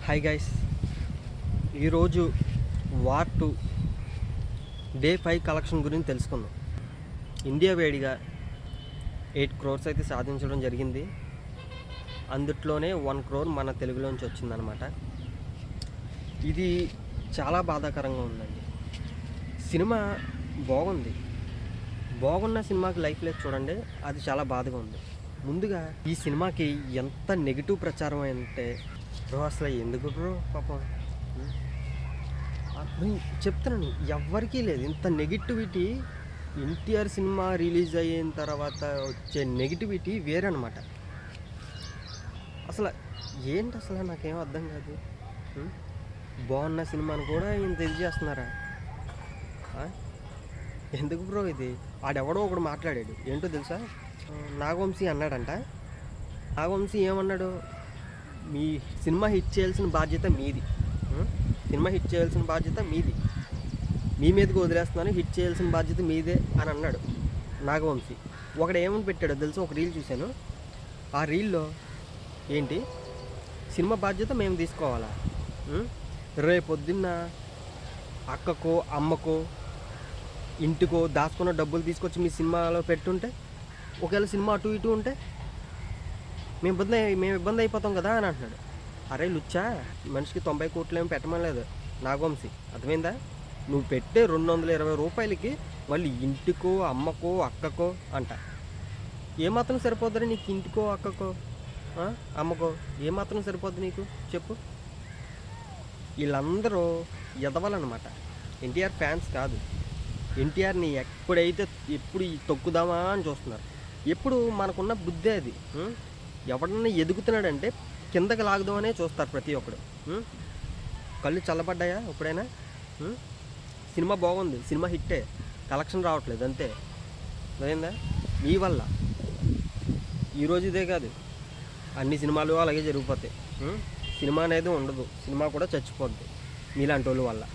Hi guys, ఈరోజు war 2 day 5 collection గురించి తెలుసుకుందాం. ఇండియా వేడిగా 8 crores అయితే సాధించడం జరిగింది. అందుట్లోనే 1 crore మన తెలుగులోంచి వచ్చిందనమాట. ఇది చాలా బాధాకరంగా ఉందండి. సినిమా బాగున్న సినిమాకి లైఫ్ లేదు చూడండి, అది చాలా బాధగా ఉంది. ముందుగా ఈ సినిమాకి ఎంత నెగిటివ్ ప్రచారం అంటే అసలు ఎందుకు బ్రో పాపం చెప్తున్నాను, ఎవ్వరికీ లేదు ఇంత నెగిటివిటీ. ఎన్టీఆర్ సినిమా రిలీజ్ అయిన తర్వాత వచ్చే నెగిటివిటీ వేరనమాట. అసలు ఏంటి అసలు నాకేం అర్థం కాదు. బాగున్న సినిమాను కూడా ఇంత ఇది చేస్తున్నారా? ఎందుకు బ్రో ఇది? ఆడెవడో ఒకడు మాట్లాడాడు, ఏంటో తెలుసా? నాగవంశీ అన్నాడంట. నాగవంశీ ఏమన్నాడు? మీ సినిమా హిట్ చేయాల్సిన బాధ్యత మీది, సినిమా హిట్ చేయాల్సిన బాధ్యత మీది, మీ మీదకి వదిలేస్తున్నాను, హిట్ చేయాల్సిన బాధ్యత మీదే అని అన్నాడు నాగవంశీ. ఒకడు ఏమని పెట్టాడో తెలుసు? ఒక రీల్ చూశాను. ఆ రీల్లో ఏంటి, సినిమా బాధ్యత మేము తీసుకోవాలా? రేపొద్దున్న అక్కకో అమ్మకో ఇంటికో దాచుకున్న డబ్బులు తీసుకొచ్చి మీ సినిమాలో పెట్టుంటే, ఒకవేళ సినిమా అటు ఇటు ఉంటే మేము ఇబ్బంది అయిపోతాం కదా అని అంటున్నాడు. అరే లుచ్చా, మనిషికి 90 కోట్లు ఏమి పెట్టమలేదు నాగవంశీ, అర్థమైందా? నువ్వు పెట్టే 220 రూపాయలకి మళ్ళీ ఇంటికో అమ్మకో అక్కకో అంట. ఏమాత్రం సరిపోద్దని నీకు? ఇంటికో అక్కకో అమ్మకో ఏమాత్రం సరిపోద్ది నీకు చెప్పు? వీళ్ళందరూ ఎదవాలన్నమాట, ఎన్టీఆర్ ఫ్యాన్స్ కాదు. ఎన్టీఆర్ని ఎప్పుడు తొక్కుదామా అని చూస్తున్నారు. ఎప్పుడు మనకున్న బుద్ధే అది. ఎవడన్నా ఎదుగుతున్నాడంటే కిందకి లాగుదామనే చూస్తారు ప్రతి ఒక్కడు. కళ్ళు చల్లబడ్డాయా ఎప్పుడైనా? సినిమా బాగుంది, సినిమా హిట్టే, కలెక్షన్ రావట్లేదు అంతే. అదేందా మీ వల్ల? ఈరోజు ఇదే కాదు, అన్ని సినిమాలు అలాగే జరిగిపోతాయి. సినిమా అనేది ఉండదు, సినిమా కూడా చచ్చిపోద్ది మీలాంటి వాళ్ళ వల్ల.